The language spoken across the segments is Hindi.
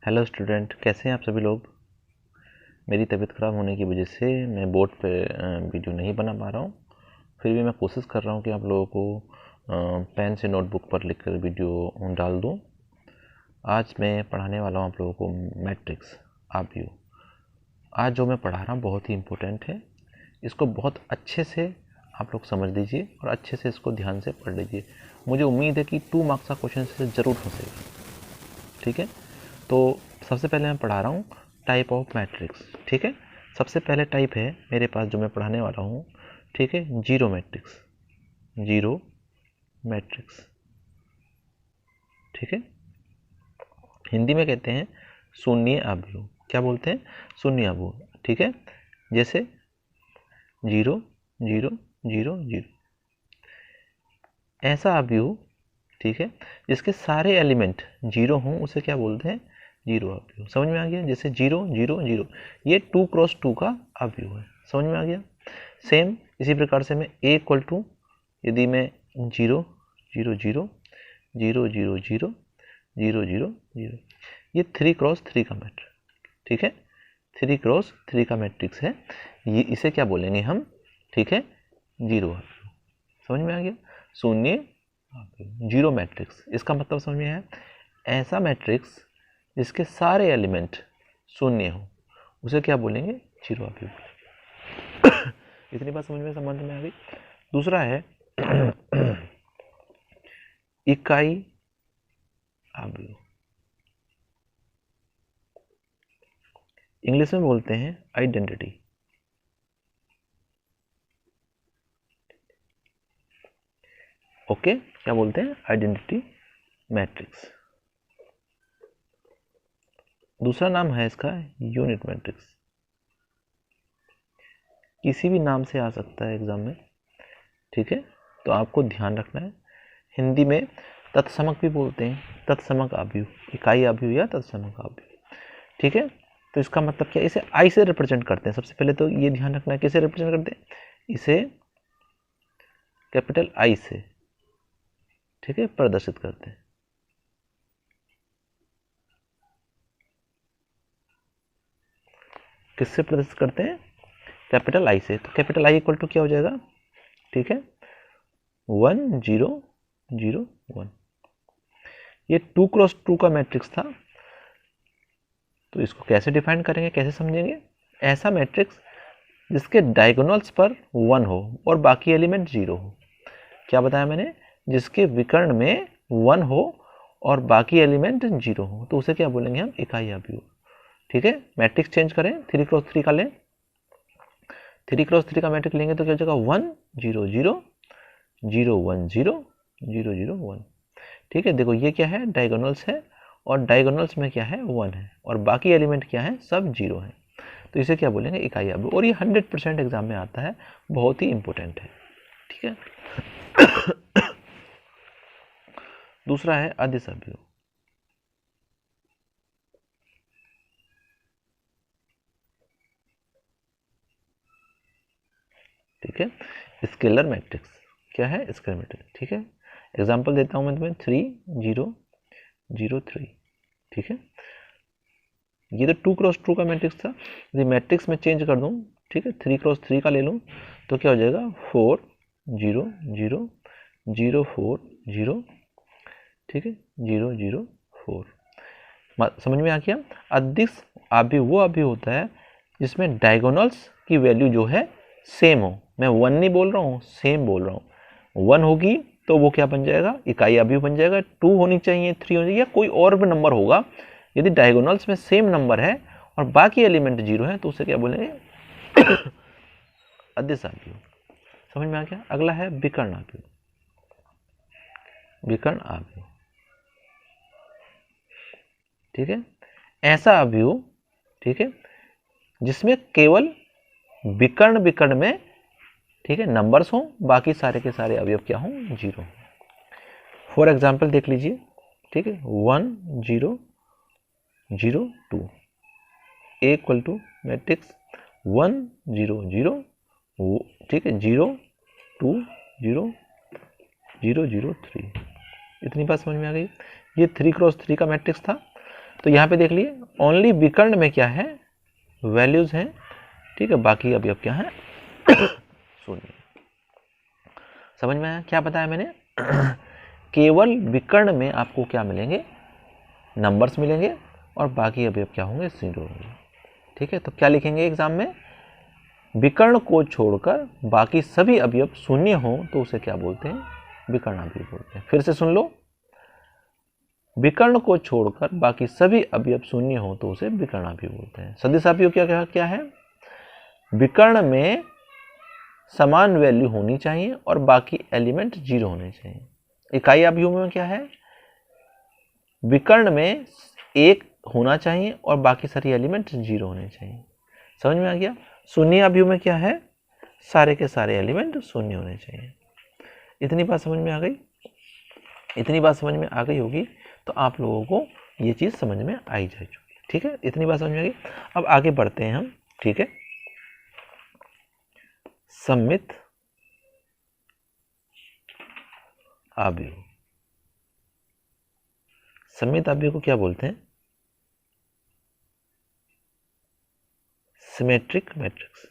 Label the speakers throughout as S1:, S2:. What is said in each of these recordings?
S1: हेलो स्टूडेंट, कैसे हैं आप सभी लोग। मेरी तबीयत ख़राब होने की वजह से मैं बोर्ड पे वीडियो नहीं बना पा रहा हूँ। फिर भी मैं कोशिश कर रहा हूँ कि आप लोगों को पेन से नोटबुक पर लिखकर वीडियो डाल दूँ। आज मैं पढ़ाने वाला हूँ आप लोगों को मैट्रिक्स आव्यूह। आज जो मैं पढ़ा रहा हूँ बहुत ही इम्पोर्टेंट है। इसको बहुत अच्छे से आप लोग समझ लीजिए और अच्छे से इसको ध्यान से पढ़ लीजिए। मुझे उम्मीद है कि 2 मार्क्स का क्वेश्चन से ज़रूर फंसेगा। ठीक है, तो सबसे पहले मैं पढ़ा रहा हूँ टाइप ऑफ मैट्रिक्स। ठीक है, सबसे पहले टाइप है मेरे पास जो मैं पढ़ाने वाला हूँ, ठीक है, जीरो मैट्रिक्स। जीरो मैट्रिक्स, ठीक है, हिंदी में कहते हैं शून्य आव्यूह। क्या बोलते हैं? शून्य आव्यूह। ठीक है, जैसे 0 0 0 0, ऐसा आव्यूह, ठीक है, जिसके सारे एलिमेंट जीरो हों उसे क्या बोलते हैं? जीरो आव्यूह। समझ में आ गया? जैसे 0 0 0, ये 2x2 का आव्यूह है। समझ में आ गया? सेम इसी प्रकार से मैं a इक्वल टू, यदि मैं 0 0 0 0 0 0 0 0 0, ये 3x3 का मैट्रिक्स, ठीक है, 3x3 का मैट्रिक्स है। ये इसे क्या बोलेंगे हम? ठीक है, जीरो आव्यूह। समझ में आ गया? शून्य जीरो मैट्रिक्स, इसका मतलब समझ में है, ऐसा मैट्रिक्स जिसके सारे एलिमेंट शून्य हो उसे क्या बोलेंगे? जीरो आव्यूह। इतनी बात समझ में आ गई। दूसरा है इकाई आव्यूह। इंग्लिश में बोलते हैं आइडेंटिटी। ओके, क्या बोलते हैं? Identity matrix. दूसरा नाम है इसका यूनिट मैट्रिक्स। किसी भी नाम से आ सकता है एग्जाम में, ठीक है, तो आपको ध्यान रखना है। हिंदी में तत्समक भी बोलते हैं, तत्समक आव्यूह, इकाई आव्यूह या तत्समक आव्यूह। ठीक है, तो इसका मतलब क्या? इसे आई से रिप्रेजेंट करते हैं। सबसे पहले तो ये ध्यान रखना है, किसे रिप्रेजेंट करते हैं? इसे कैपिटल आई से, ठीक है, प्रदर्शित करते हैं। किससे प्रदर्शित करते हैं? कैपिटल आई से। तो कैपिटल आई इक्वल टू क्या हो जाएगा? ठीक है, 1 0 0 1। ये 2x2 का मैट्रिक्स था। तो इसको कैसे डिफाइन करेंगे, कैसे समझेंगे? ऐसा मैट्रिक्स जिसके डायगोनल्स पर 1 हो और बाकी एलिमेंट 0 हो। क्या बताया मैंने? जिसके विकर्ण में 1 हो और बाकी एलिमेंट 0 हो, तो उसे क्या बोलेंगे हम? इकाई आव्यूह। ठीक है, मैट्रिक्स चेंज करें, 3x3 का लें। 3x3 का मैट्रिक्स लेंगे तो क्या हो जाएगा? 1 0 0 0 1 0 0 0 1। ठीक है, देखो ये क्या है? डायगोनल्स है, और डायगोनल्स में क्या है? 1 है, और बाकी एलिमेंट क्या है? सब 0 है। तो इसे क्या बोलेंगे? इकाई आव्यूह। और ये 100% एग्जाम में आता है, बहुत ही इंपॉर्टेंट है। ठीक है। दूसरा है अदिश आव्यूह। ठीक है, स्केलर मैट्रिक्स। क्या है? Scalar matrix. ठीक है, एग्जांपल देता हूं मैं तुम्हें, 3 0 0 3। ठीक है, ये तो 2x2 का मैट्रिक्स था। यदि मैट्रिक्स में चेंज कर दूं, ठीक है, 3x3 का ले लूं, तो क्या हो जाएगा? 4 0 0 0 4 0, ठीक है, 0 0 4। समझ में आ गया? अदिश आव्यूह वो आव्यूह होता है जिसमें डायगोनल्स की वैल्यू जो है सेम हो। मैं 1 नहीं बोल रहा हूँ, सेम बोल रहा हूँ। 1 होगी तो वो क्या बन जाएगा? इकाई आव्यूह बन जाएगा। 2 होनी चाहिए, 3 होनी चाहिए, या कोई और भी नंबर होगा। यदि डायगोनल्स में सेम नंबर है और बाकी एलिमेंट 0 है तो उसे क्या बोलेंगे? अदिश आव्यूह। समझ में आ गया? अगला है विकर्ण आव्यूह। विकर्ण आव्यूह, ठीक है, ऐसा आव्यूह, ठीक है, जिसमें केवल विकर्ण विकर्ण में, ठीक है, नंबर्स हों, बाकी सारे के सारे अवयव क्या हों? 0। फॉर एग्जाम्पल देख लीजिए, ठीक है, 1 0 0 2, ए इक्वल टू मैट्रिक्स 1 0 0, ठीक है, 0 2 0 0 0 3। इतनी बात समझ में आ गई? ये 3x3 का मैट्रिक्स था। तो यहाँ पे देख लिए ओनली विकर्ण में क्या है, वैल्यूज हैं, ठीक है, बाकी अभी अब क्या है शून्य। समझ में आया क्या बताया मैंने? केवल विकर्ण में आपको क्या मिलेंगे, नंबर्स मिलेंगे, और बाकी अभी अब क्या होंगे, जीरो होंगे। ठीक है, तो क्या लिखेंगे एग्जाम में, विकर्ण को छोड़कर बाकी सभी अवयव शून्य हो तो उसे क्या बोलते हैं, विकर्ण अवयव बोलते हैं। फिर से सुन लो, विकर्ण को छोड़कर बाकी सभी अवयव शून्य हो तो उसे विकर्ण अवयव बोलते हैं। सदिश अवयव क्या है, विकर्ण में समान वैल्यू होनी चाहिए और बाकी एलिमेंट जीरो होने चाहिए। इकाई अवयव में क्या है, विकर्ण में एक होना चाहिए और बाकी सारी एलिमेंट जीरो होने चाहिए। समझ में आ गया? शून्य अवयव में क्या है, सारे के सारे एलिमेंट शून्य होने चाहिए। इतनी बात समझ में आ गई? इतनी बात समझ में आ गई होगी तो आप लोगों को ये चीज समझ में आई जा चुकी। ठीक है, इतनी बात समझ में आ गई। अब आगे बढ़ते हैं हम। ठीक है, सममित अवयव। सममित अवयव को क्या बोलते हैं, सिमेट्रिक मैट्रिक्स।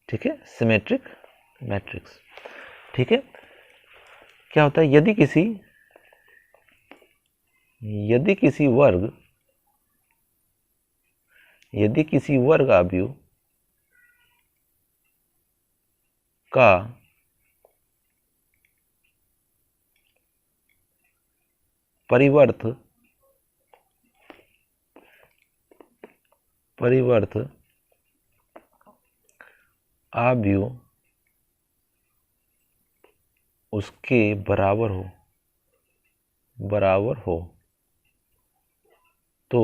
S1: ठीक है, सिमेट्रिक मैट्रिक्स। ठीक है, क्या होता है, यदि किसी वर्ग अवयव का परिवर्त अवयव उसके बराबर हो तो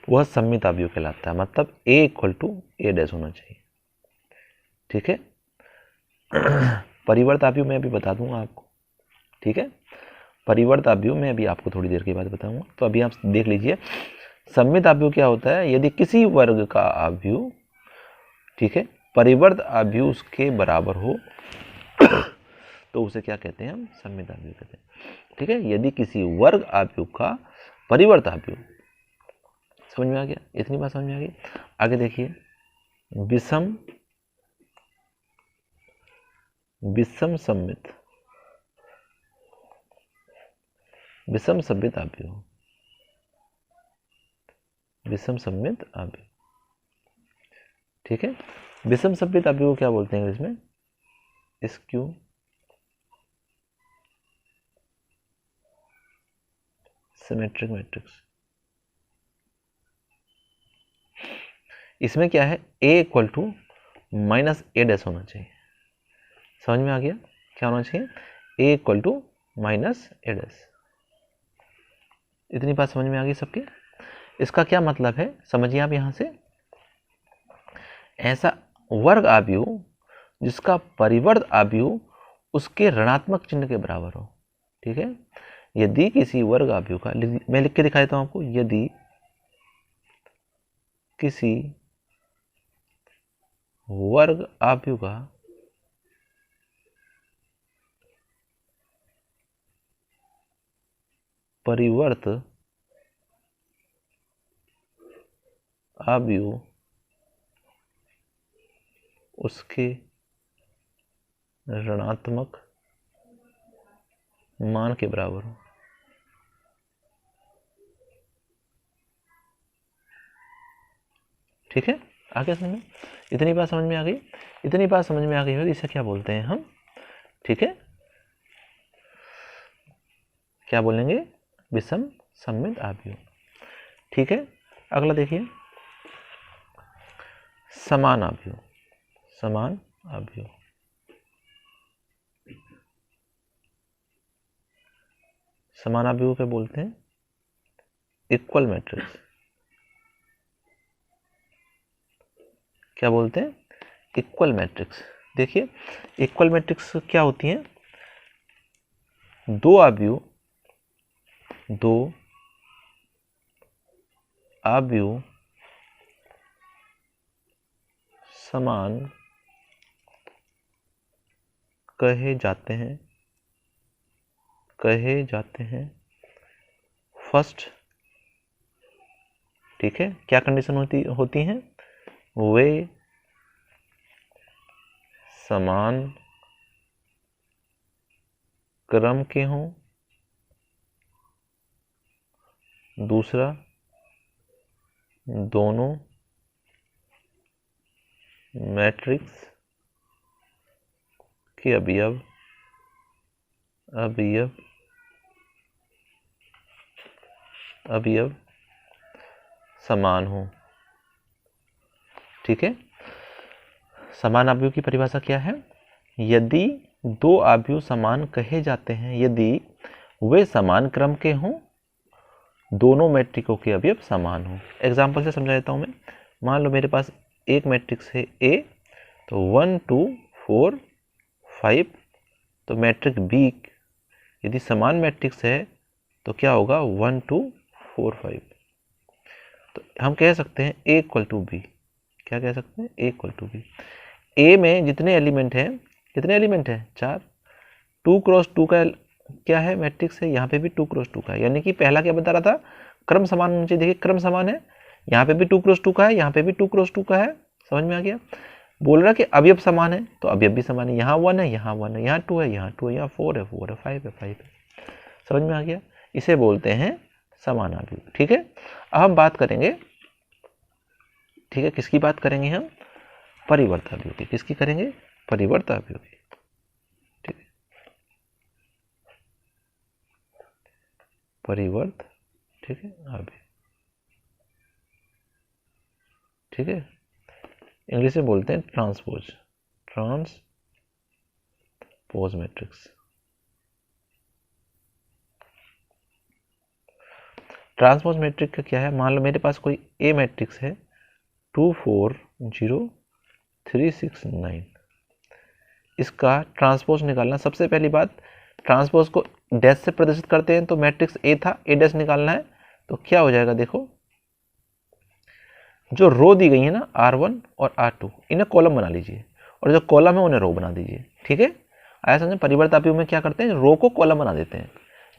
S1: वह सममित अवयव कहलाता है। मतलब a equal to a dash होना चाहिए। ठीक है, परिवर्त अवयव मैं अभी बता दूंगा आपको। ठीक है, परिवर्त अवयव मैं अभी आपको थोड़ी देर के बाद बताऊंगा। तो अभी आप देख लीजिए, सममित अवयव क्या होता है, यदि किसी वर्ग का अवयव, ठीक है, परिवर्त अवयव उसके बराबर हो तो उसे क्या कहते हैं, हम सममित अवयव कहते हैं। ठीक है, यदि किसी वर्ग अवयव का परिवर्त अवयव, समझ में आ गया? इतनी बात समझ में आ गई। आगे देखिए, विषम सममित अवयव, विषम सममित अवयव। ठीक है, विषम सममित अवयव क्या बोलते हैं इसमें, स्क्यू सिमेट्रिक मैट्रिक्स। इसमें क्या है, a equal to minus a dash होना चाहिए। समझ में आ गया? क्या होना चाहिए, a equal to minus a dash. इतनी बात समझ में आ गई सबके? इसका क्या मतलब है समझिए आप यहां से, ऐसा वर्ग अवयव जिसका परिवर्त अवयव उसके ऋणात्मक चिन्ह के बराबर हो। ठीक है, यदि किसी वर्ग अवयव का, मैं लिख के दिखा देता हूं आपको, यदि किसी वर्ग अवयव का परिवर्त अवयव उसके ऋणात्मक मान के बराबर हो। ठीक है, आगे समझ में? इतनी बात समझ में आ गई? इतनी बात समझ में आ गई हो, इसे क्या बोलते हैं हम? ठीक है, क्या बोलेंगे, विषम सममित अवयव। ठीक है, अगला देखिए, समान अवयव। समान अवयव, समान अवयव क्या बोलते हैं, इक्वल मैट्रिक्स। क्या बोलते हैं, इक्वल मैट्रिक्स। देखिए, इक्वल मैट्रिक्स क्या होती है, दो अवयव समान कहे जाते हैं कहे जाते हैं फर्स्ट, ठीक है, क्या कंडीशन होती हैं, वे समान क्रम के हों, दूसरा दोनों मैट्रिक्स के अवयव समान हो। ठीक है, समान अवयव की परिभाषा क्या है, यदि दो अवयव समान कहे जाते हैं यदि वे समान क्रम के हों, दोनों मैट्रिक्सों के अवयव समान हों। एग्जाम्पल से समझा देता हूं मैं। मान लो मेरे पास एक मैट्रिक्स है ए, तो 1 2 4 5, तो मैट्रिक्स बी यदि समान मैट्रिक्स है तो क्या होगा 1 2 4 5। तो हम कह सकते हैं ए इक्वल टू बी, क्या कह सकते हैं, ए इक्वल टू बी। ए में जितने एलिमेंट हैं, कितने एलिमेंट हैं, 4। 2 क्रॉस 2 का क्या है, मैट्रिक्स है, यहाँ पे भी 2 क्रॉस 2 का है, यानी कि पहला क्या बता रहा था, क्रम समान होना चाहिए। देखिए क्रम समान है, यहाँ पे भी 2 क्रॉस 2 का है, यहाँ पे भी 2 क्रॉस 2 का है, समझ में आ गया। बोल रहा कि अवयव समान है, तो अवयव भी समान है, यहाँ 1 है, यहाँ 1 है, यहाँ 2 है, यहाँ 2 है, यहाँ 4 है, 4 है, 5 है, 5 है, समझ में आ गया। इसे बोलते हैं समान अवयव। ठीक है, अब हम बात करेंगे, ठीक है, किसकी बात करेंगे हम, परिवर्त अवयव की। किसकी करेंगे, परिवर्त अवयव की। ठीक है, परिवर्त, ठीक है, अवयव, ठीक है, इंग्लिश में बोलते हैं ट्रांसपोज मैट्रिक्स। ट्रांसपोज मैट्रिक्स का क्या है, मान लो मेरे पास कोई ए मैट्रिक्स है 2 4 0 3 6 9, इसका ट्रांसपोज निकालना। सबसे पहली बात, ट्रांसपोज को डैश से प्रदर्शित करते हैं, तो मैट्रिक्स ए था, ए डैश निकालना है, तो क्या हो जाएगा, देखो जो रो दी गई है ना R1 और R2, इन्हें कॉलम बना लीजिए, और जो कॉलम है उन्हें रो बना दीजिए। ठीक है, आया समझे। परिवर्त अवयव में क्या करते हैं, रो को कॉलम बना देते हैं,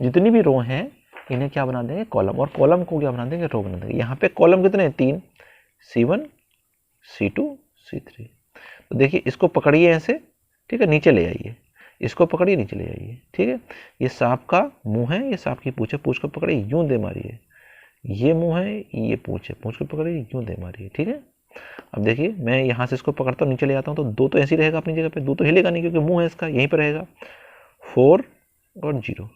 S1: जितनी भी रो हैं इन्हें क्या बना देंगे, कॉलम, और कॉलम को क्या बना देंगे, रो बना देंगे। यहाँ पे कॉलम कितने हैं, 3, C1 C2 C3। तो देखिए इसको पकड़िए ऐसे, ठीक है, नीचे ले आइए, इसको पकड़िए नीचे ले आइए। ठीक है, ये सांप का मुंह है, ये सांप की पूंछ है, पूंछ को पकड़िए यूं दे मारिए, ये मुंह है, ये पूंछ है, पूंछ को पकड़िए यूं दे मारिए। ठीक है, अब देखिए मैं यहाँ से इसको पकड़ता हूँ, नीचे ले आता हूँ, तो 2 तो ऐसे ही रहेगा अपनी जगह पे, 2 तो हिलेगा नहीं क्योंकि मुंह है इसका, यहीं पे रहेगा। 4 और 0,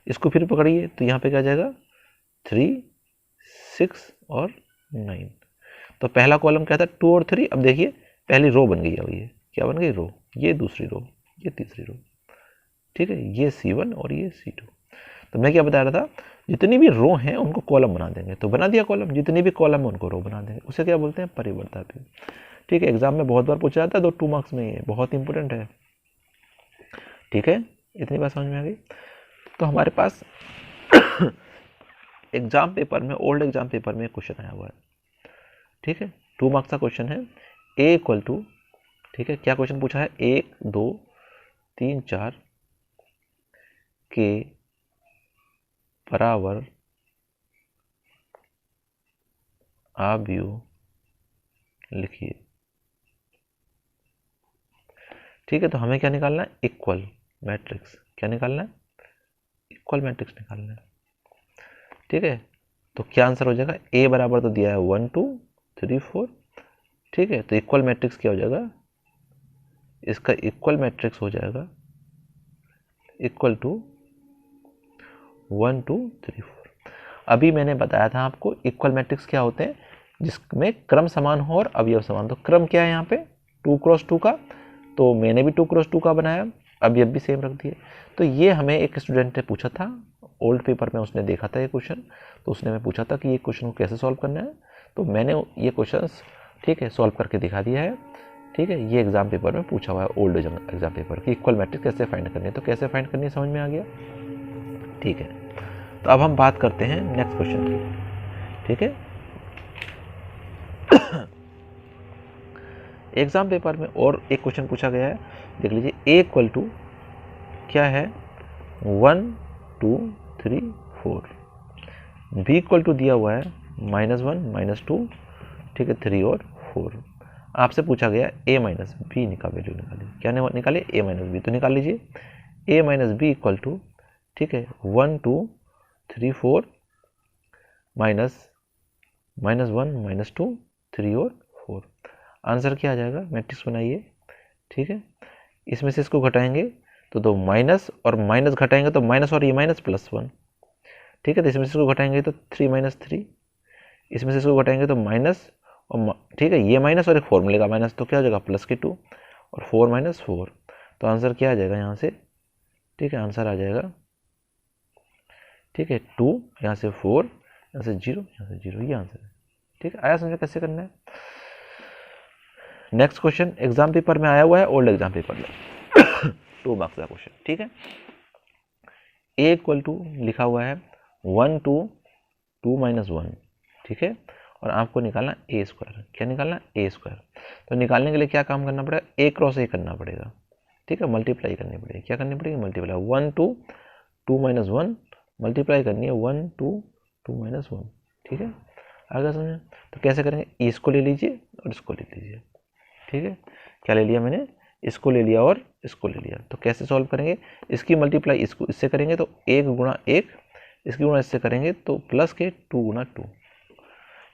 S1: इसको फिर पकड़िए तो यहाँ पे क्या जाएगा, 3 6 और 9। तो पहला कॉलम क्या था, 2 और 3। अब देखिए पहली रो बन गई, अब ये क्या बन गई, रो, ये दूसरी रो, ये तीसरी रो। ठीक है, ये C1 और ये C2। तो मैं क्या बता रहा था, जितनी भी रो हैं उनको कॉलम बना देंगे, तो बना दिया कॉलम, जितनी भी कॉलम है उनको रो बना देंगे, उसे क्या बोलते हैं, परिवर्त अवयव। ठीक है, एग्जाम में बहुत बार पूछा जाता है, 2 मार्क्स में, ये बहुत इंपॉर्टेंट है। ठीक है, इतनी बात समझ में आ गई। तो हमारे पास एग्जाम पेपर में, ओल्ड एग्जाम पेपर में क्वेश्चन आया हुआ है। ठीक है, 2 मार्क्स का क्वेश्चन है, ए इक्वल टू, ठीक है, क्या क्वेश्चन पूछा है, 1 2 3 4 के बराबर अवयव लिखिए। ठीक है, तो हमें क्या निकालना है, इक्वल मैट्रिक्स। क्या निकालना है, इक्वल मैट्रिक्स निकालना है। ठीक है, तो क्या आंसर हो जाएगा, ए बराबर तो दिया है 1 2 3 4। ठीक है, तो इक्वल मैट्रिक्स क्या हो जाएगा, इसका इक्वल मैट्रिक्स हो जाएगा इक्वल टू 1 2 3 4। अभी मैंने बताया था आपको इक्वल मैट्रिक्स क्या होते हैं, जिसमें क्रम समान हो और अवयव समान। तो क्रम क्या है यहाँ पे, 2 क्रॉस 2 का, तो मैंने भी 2 क्रॉस 2 का बनाया, अवयव भी सेम रख दिए। तो ये हमें एक स्टूडेंट ने पूछा था, ओल्ड पेपर में उसने देखा था ये क्वेश्चन, तो उसने हमें पूछा था कि ये क्वेश्चन को कैसे सॉल्व करना है, तो मैंने ये क्वेश्चन, ठीक है, सॉल्व करके दिखा दिया है। ठीक है, ये एग्जाम पेपर में पूछा हुआ है, ओल्ड एग्जाम पेपर की, इक्वल मैट्रिक्स कैसे फाइंड करनी है। तो कैसे फाइंड करनी है समझ में आ गया। ठीक है, तो अब हम बात करते हैं नेक्स्ट क्वेश्चन की। ठीक है, एग्जाम पेपर में और एक क्वेश्चन पूछा गया है, देख लीजिए, ए इक्वल टू क्या है, 1 2 3 4। b इक्वल टू दिया हुआ है -1 -2, ठीक है, 3 और 4। आपसे पूछा गया a माइनस बी का वैल्यू निकालिए। क्या निकालिए? a minus B. तो निकाल लीजिए a minus B equal to, ठीक है, 1 2 3 4 -1 -2 3 और 4। आंसर क्या आ जाएगा? मैट्रिक्स बनाइए, ठीक है। इसमें से इसको घटाएंगे तो दो माइनस और माइनस घटाएंगे तो माइनस और ये माइनस +1, ठीक है। तो इसमें से इसको घटाएंगे तो 3 - 3, इसमें से इसको घटाएंगे तो माइनस और, ठीक है, ये माइनस और एक 4 मिलेगा माइनस, तो क्या हो जाएगा +2 और 4 - 4। तो आंसर क्या आ जाएगा यहाँ से? ठीक है, आंसर आ जाएगा, ठीक है, 2, यहाँ से 4, यहाँ से 0, यहाँ से 0, ये आंसर है। ठीक है, आया समझे कैसे करना है? नेक्स्ट क्वेश्चन एग्जाम पेपर में आया हुआ है, ओल्ड एग्जाम पेपर में 2 मार्क्स का क्वेश्चन, ठीक है। a इक्वल टू लिखा हुआ है 1 2 2 - 1, ठीक है, और आपको निकालना a स्क्वायर। क्या निकालना? a square. तो निकालने के लिए क्या काम करना पड़ेगा? a क्रॉस a करना पड़ेगा, ठीक है, मल्टीप्लाई करनी पड़ेगी। क्या करनी पड़ेगी? मल्टीप्लाई। 1 2 2 - 1 मल्टीप्लाई करनी है 1 2 2 - 1, ठीक है। आगे समझे? तो कैसे करेंगे? इसको ले लीजिए और इसको ले लीजिए, ठीक है। क्या ले लिया मैंने? इसको ले लिया और इसको ले लिया। तो कैसे सॉल्व करेंगे? इसकी मल्टीप्लाई इसको इससे करेंगे तो 1 गुणा 1, इसकी गुणा इससे करेंगे तो प्लस के 2 गुणा 2।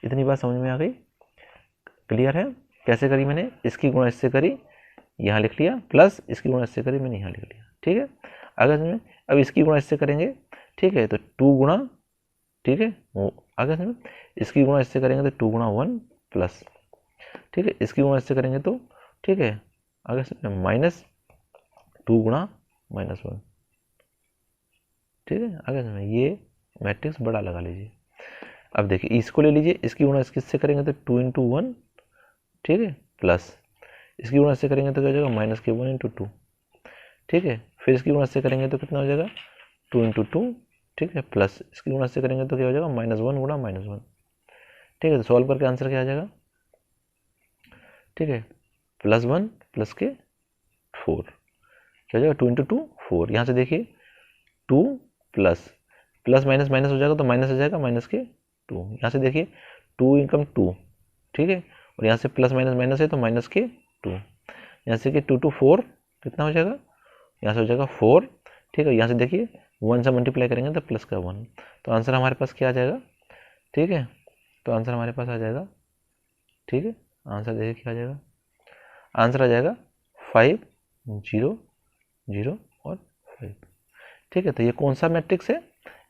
S1: इतनी बात समझ में आ गई? क्लियर है? कैसे करी मैंने? इसकी गुणा इससे करी, यहाँ लिख लिया, प्लस इसकी गुणा इससे करी, मैंने यहाँ लिख लिया, ठीक है। आगे समझ? अब इसकी गुणा इससे करेंगे, ठीक है, तो 2 गुणा, ठीक है, आगे समझ, इसकी गुणा इससे करेंगे तो 2 गुणा 1 प्लस, ठीक है, इसकी गुणा इससे करेंगे तो, ठीक है, आगे समझ, -2 गुणा -1, ठीक है। आगे समझ, ये मैट्रिक्स बड़ा लगा लीजिए। अब देखिए इसको ले लीजिए, इसकी गुणा इससे करेंगे तो 2 × 1, ठीक है, प्लस इसकी गुणा इससे करेंगे तो क्या हो जाएगा? -1 × 2, ठीक है। फिर इसकी गुणा इससे करेंगे तो कितना हो जाएगा? 2 × 2, ठीक है, प्लस इसकी गुणा इससे करेंगे तो क्या हो जाएगा? -1 गुणा -1, ठीक है। तो सॉल्व करके आंसर क्या आ जाएगा? ठीक है, +1 प्लस के 4, क्या हो जाएगा? 2 × 2 4। यहाँ से देखिए 2 प्लस माइनस माइनस हो जाएगा तो माइनस हो जाएगा -2। यहाँ से देखिए 2 × 2, ठीक है, और यहाँ से प्लस माइनस माइनस है तो -2। यहाँ से कि 2 2 4 कितना हो जाएगा? यहाँ से हो जाएगा 4, ठीक है। यहाँ से देखिए 1 से मल्टीप्लाई करेंगे तो प्लस का 1। तो आंसर हमारे पास क्या आ जाएगा? ठीक है, तो आंसर हमारे पास आ जाएगा, ठीक है, आंसर देखिए क्या आ जाएगा? आंसर आ जाएगा 5 0 0 और 5, ठीक है। तो ये कौन सा मैट्रिक्स है?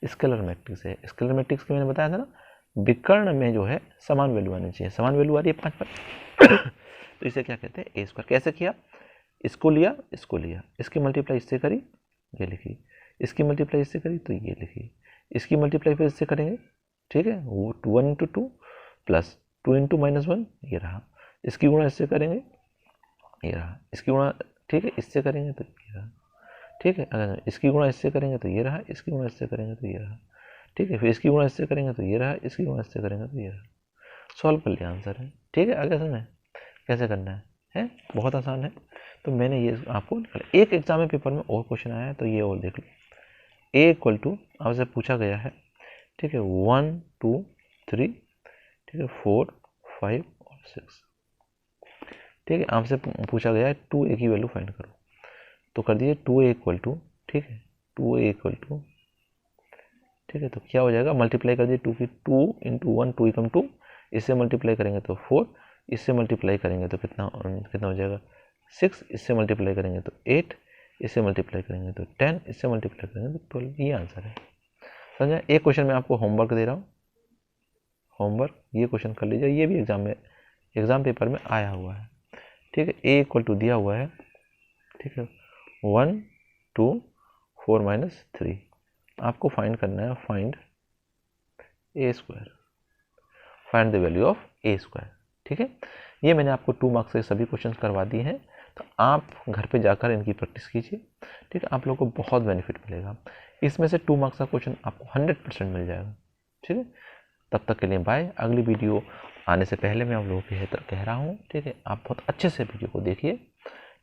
S1: स्केलर मैट्रिक्स है। स्केलर मैट्रिक्स के मैंने बताया था ना, विकर्ण में जो है समान वैल्यू आनी चाहिए। समान वैल्यू आ रही है 5 पर तो इसे क्या कहते हैं? a square. कैसे किया? इसको लिया, इसको लिया, इसकी मल्टीप्लाई इससे करी, ये लिखी, इसकी मल्टीप्लाई इससे करी तो ये लिखी, इसकी मल्टीप्लाई फिर इससे करेंगे, ठीक है, वो 1 × 2 प्लस 2 × -1 ये रहा, इसकी गुणा इससे करेंगे, ये रहा, इसकी गुणा, ठीक है, इससे करेंगे तो ये रहा, ठीक है, अगर इसकी गुणा इससे करेंगे तो ये रहा, इसकी गुणा इससे करेंगे तो ये रहा, ठीक है, फिर इसकी गुणा इससे करेंगे तो ये रहा, इसकी गुणा इससे करेंगे तो ये रहा। सॉल्व कर लिया, आंसर है, ठीक है। आगे समझ कैसे करना है बहुत आसान है। तो मैंने ये आपको निकाला। एक एग्जाम में पेपर में और क्वेश्चन आया है तो ये और देख लो। a इक्वल टू आपसे पूछा गया है, ठीक है, 1 2 3, ठीक है, 4 5 और 6, ठीक है। आपसे पूछा गया है 2a की वैल्यू फाइंड करो। तो कर दीजिए 2a इक्वल टू, ठीक है, 2a इक्वल टू, ठीक है, तो क्या हो जाएगा? मल्टीप्लाई कर दिए 2 की, 2 × 1 2 × 2, इससे मल्टीप्लाई करेंगे तो 4, इससे मल्टीप्लाई करेंगे तो कितना हो जाएगा? 6, इससे मल्टीप्लाई करेंगे तो 8, इससे मल्टीप्लाई करेंगे तो 10, इससे मल्टीप्लाई करेंगे तो 12। ये आंसर है, समझा? एक क्वेश्चन मैं आपको होमवर्क दे रहा हूँ, होमवर्क ये क्वेश्चन कर लीजिए, ये भी एग्जाम पेपर में आया हुआ है, ठीक है। a इक्वल टू दिया हुआ है, ठीक है, 1 2 4 - 3, आपको फाइंड करना है, find a square, find the value of a square, ठीक है। ये मैंने आपको 2 मार्क्स से सभी क्वेश्चन करवा दिए हैं, तो आप घर पे जाकर इनकी प्रैक्टिस कीजिए, ठीक है, आप लोगों को बहुत बेनिफिट मिलेगा। इसमें से 2 मार्क्स का क्वेश्चन आपको 100% मिल जाएगा, ठीक है। तब तक के लिए बाय। अगली वीडियो आने से पहले मैं आप लोगों को कह रहा हूँ, ठीक है, आप बहुत अच्छे से वीडियो को देखिए।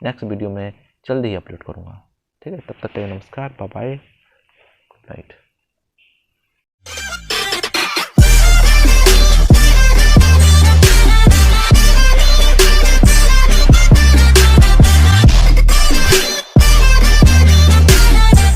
S1: नेक्स्ट वीडियो में जल्दी ही अपलोड करूँगा, ठीक है। तब तक के लिए नमस्कार, बाय बाय। राइट।